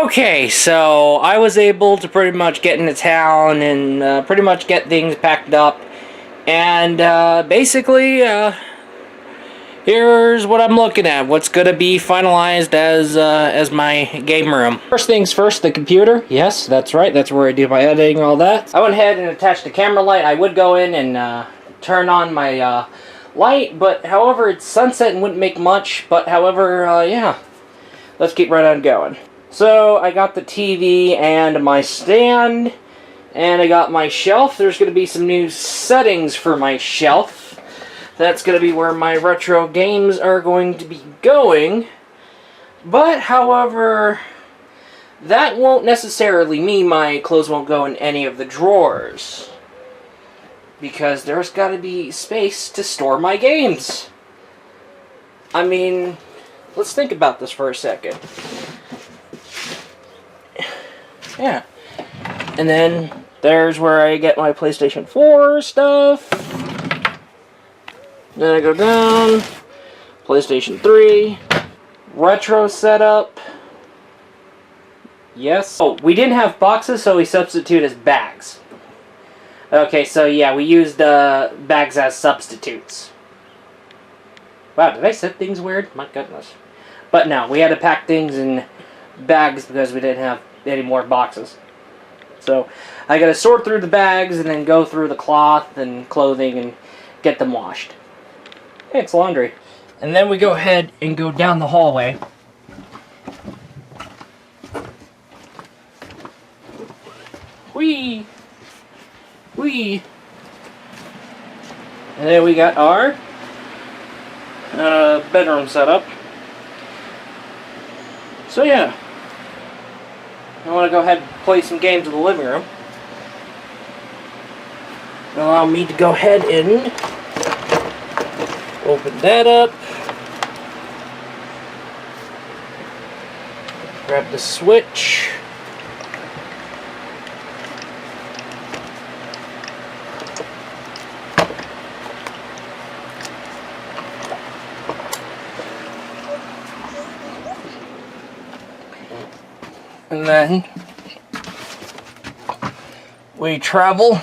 Okay, so I was able to pretty much get into town and pretty much get things packed up. And basically, here's what I'm looking at. What's going to be finalized as my game room. First things first, the computer. Yes, that's right. That's where I do my editing and all that. I went ahead and attached the camera light. I would go in and turn on my light, but however, it's sunset and wouldn't make much. But however, yeah. Let's keep right on going. So, I got the TV and my stand, and I got my shelf. There's going to be some new settings for my shelf. That's going to be where my retro games are going to be going. But, however, that won't necessarily mean my clothes won't go in any of the drawers. Because there's got to be space to store my games. I mean, let's think about this for a second. Yeah. And then there's where I get my PlayStation 4 stuff. Then I go down. PlayStation 3. Retro setup. Yes. Oh, we didn't have boxes, so we substitute as bags. Okay, so yeah, we used bags as substitutes. Wow, did I set things weird? My goodness. But no, we had to pack things in bags because we didn't have any more boxes. So I gotta sort through the bags and then go through the cloth and clothing and get them washed. Hey, it's laundry. And then we go ahead and go down the hallway. Whee! Whee! And then we got our bedroom setup. So yeah, I want to go ahead and play some games in the living room. Allow me to go ahead and open that up. Grab the Switch. And then we travel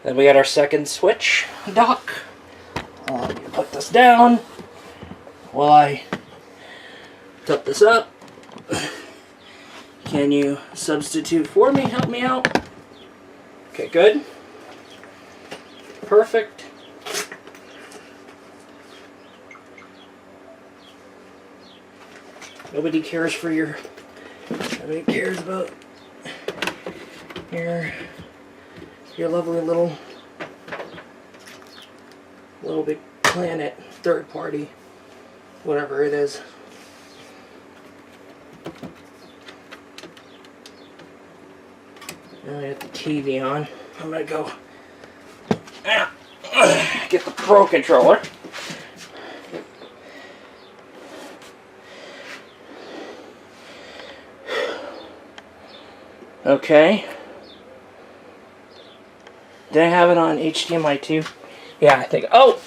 then we got our second Switch dock. Put this down while I tip this up. Can you substitute for me? Help me out. Okay, good. Perfect. Nobody cares for your... Nobody cares about your lovely little big planet, third party, whatever it is. Now I got the TV on. I'm gonna go get the Pro Controller. Okay. Did I have it on HDMI too? Yeah, I think. Oh!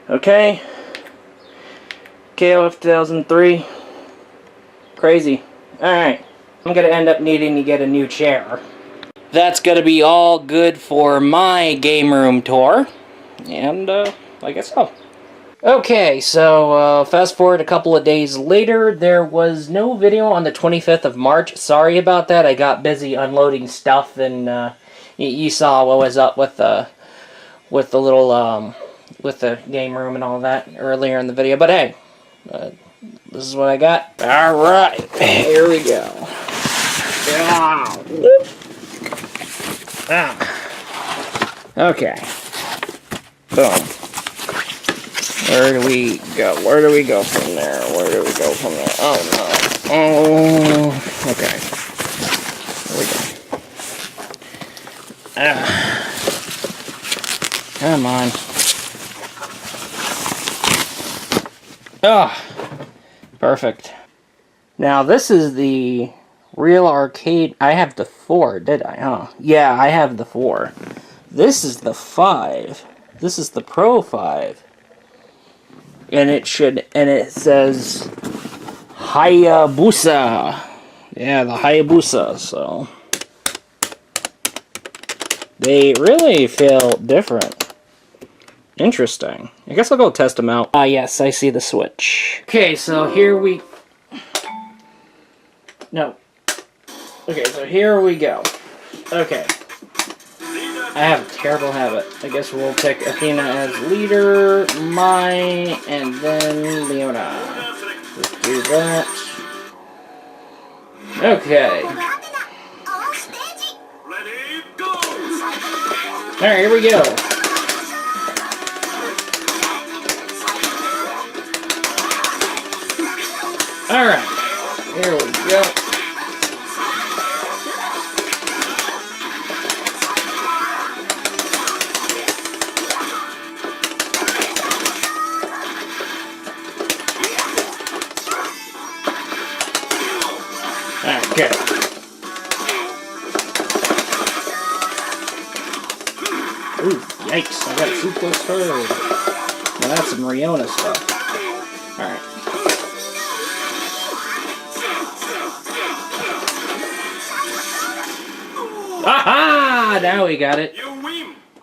Okay. KOF 2003. Crazy. Alright. I'm going to end up needing to get a new chair. That's going to be all good for my game room tour. And, I guess so. Okay, so, fast forward a couple of days later. There was no video on the 25th of March. Sorry about that. I got busy unloading stuff, and, you saw what was up with the little, with the game room and all that earlier in the video. But hey, this is what I got. Alright, here we go. Okay. Boom. Where do we go? Where do we go from there? Where do we go from there? Oh no. Oh, okay. Here we go. Come on. Oh, perfect. Now, this is the Real Arcade. I have the 4, did I? Huh? Yeah, I have the 4. This is the 5. This is the Pro 5. And it says Hayabusa. Yeah, the Hayabusa, so they really feel different. Interesting. I guess I'll go test them out. Ah, yes, I see the Switch. Okay, so here we... No. Okay, so here we go. Okay. I have a terrible habit. I guess we'll pick Athena as leader, Mai, and then Leona. Let's do that. Okay. Alright, here we go. Alright, here we go. Okay. Ooh, yikes, I got too close to her. Now that's some Riona stuff. Alright. Aha! Now we got it.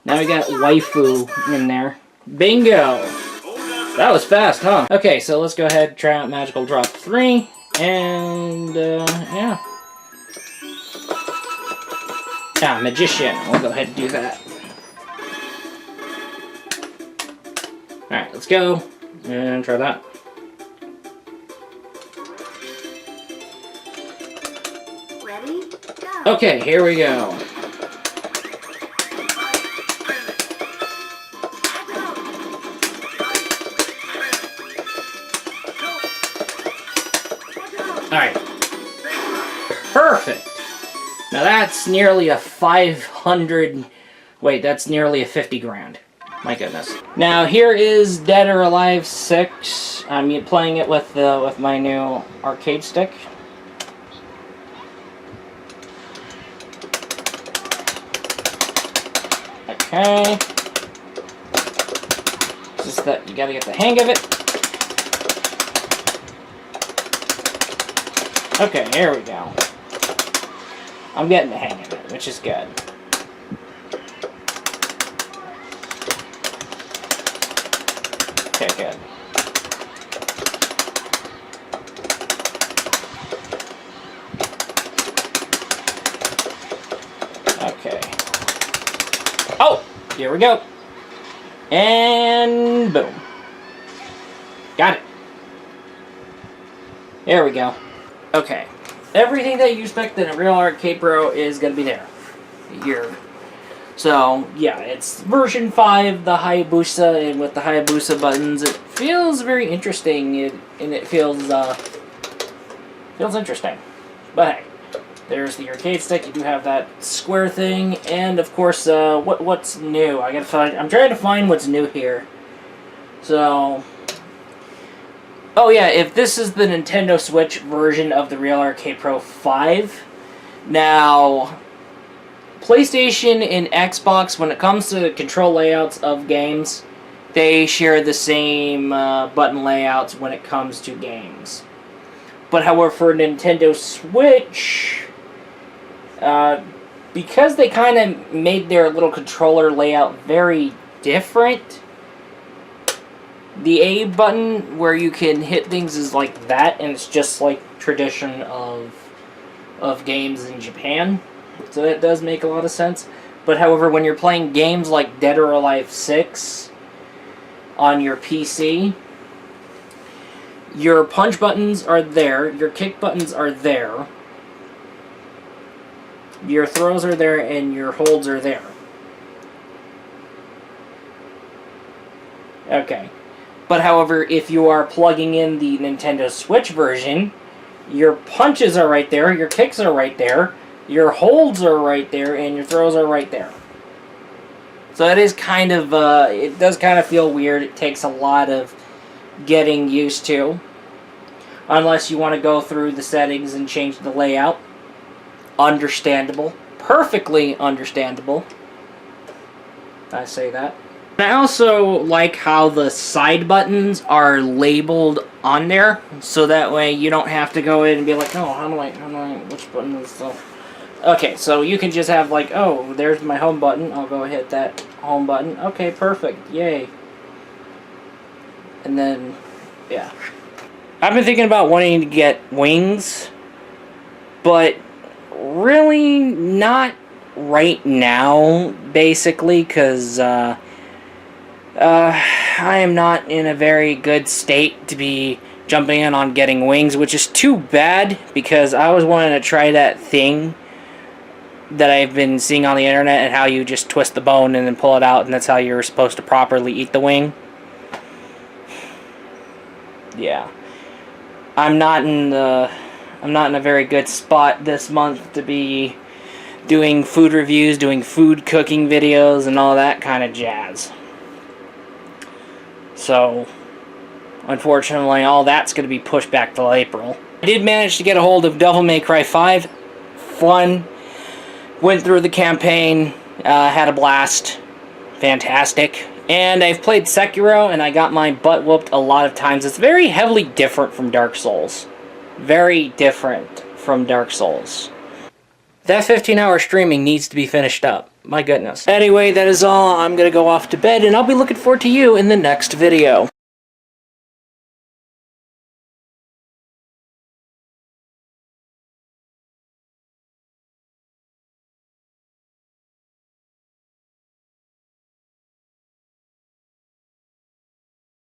Now we got waifu in there. Bingo! That was fast, huh? Okay, so let's go ahead and try out Magical Drop 3. And, yeah. Ah, Magician. We'll go ahead and do that. Alright, let's go. And try that. Ready? Go. Okay, here we go. Alright. Perfect! Now that's nearly a 500... Wait, that's nearly a 50 grand. My goodness. Now here is Dead or Alive 6. I'm playing it with my new arcade stick. Okay. Just that you gotta get the hang of it. Okay, here we go. I'm getting the hang of it, which is good. Okay, good. Okay. Oh! Here we go. And boom. Got it. There we go. Okay. Everything that you expect in a Real Arcade Pro is going to be there. Here. So, yeah, it's version 5, the Hayabusa, and with the Hayabusa buttons, it feels very interesting, and it feels interesting. But hey, there's the arcade stick, you do have that square thing, and of course, what's new? I'm trying to find what's new here. So... Oh yeah, if this is the Nintendo Switch version of the Real Arcade Pro 5, now, PlayStation and Xbox, when it comes to control layouts of games, they share the same button layouts when it comes to games. But however, for Nintendo Switch, because they kind of made their little controller layout very different, the A button where you can hit things is like that, and it's just like tradition of games in Japan. So that does make a lot of sense. But however, when you're playing games like Dead or Alive 6 on your PC, your punch buttons are there, your kick buttons are there, your throws are there, and your holds are there. Okay. But however, if you are plugging in the Nintendo Switch version, your punches are right there, your kicks are right there, your holds are right there, and your throws are right there. So it is kind of, it does kind of feel weird. It takes a lot of getting used to. unless you want to go through the settings and change the layout. Understandable. Perfectly understandable. I say that. And I also like how the side buttons are labeled on there, so that way you don't have to go in and be like, oh, how do I, which button is the... Okay, so you can just have like, oh, there's my home button. I'll go hit that home button. Okay, perfect. Yay. And then, yeah. I've been thinking about wanting to get wings, but really not right now, basically, because I am not in a very good state to be jumping in on getting wings, which is too bad, because I was wanting to try that thing that I've been seeing on the internet, and how you just twist the bone and then pull it out, and that's how you're supposed to properly eat the wing. Yeah. I'm not in a very good spot this month to be doing food reviews, doing food cooking videos, and all that kind of jazz. So, unfortunately, all that's going to be pushed back till April. I did manage to get a hold of Devil May Cry 5. Fun. Went through the campaign. Had a blast. Fantastic. And I've played Sekiro, and I got my butt whooped a lot of times. It's very heavily different from Dark Souls. Very different from Dark Souls. That 15-hour streaming needs to be finished up. My goodness. Anyway, that is all. I'm going to go off to bed, and I'll be looking forward to you in the next video.